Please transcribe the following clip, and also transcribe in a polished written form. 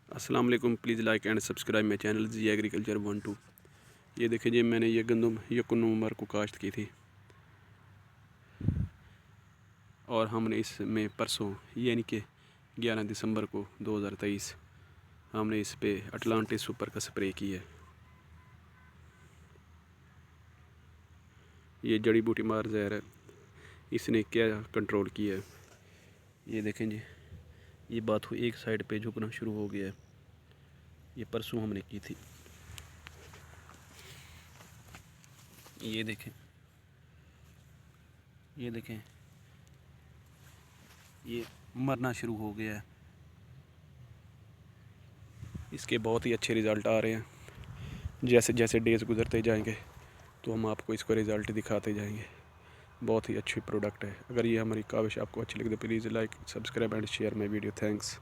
अस्सलाम वालेकुम। Please like and subscribe my channel G agriculture 1-2। ये देखें जी, मैंने ये गंदम 1 नवंबर को काश्त की थी और हमने इसमें परसों यानी कि 11 दिसंबर को 2023 हमने इस पे अटलांटिस सुपर का स्प्रे किया है। ये जड़ी बूटी मार जहर है, इसने क्या कंट्रोल किया है। ये देखें जी, ये बात हुई एक साइड पे झुकना शुरू हो गया है। ये परसों हमने की थी। ये देखें, ये देखें, ये मरना शुरू हो गया है। इसके बहुत ही अच्छे रिज़ल्ट आ रहे हैं। जैसे जैसे डेज़ गुजरते जाएंगे तो हम आपको इसको रिज़ल्ट दिखाते जाएंगे। बहुत ही अच्छी प्रोडक्ट है। अगर ये हमारी काविश आपको अच्छी लगे तो please like subscribe and share my video. Thanks.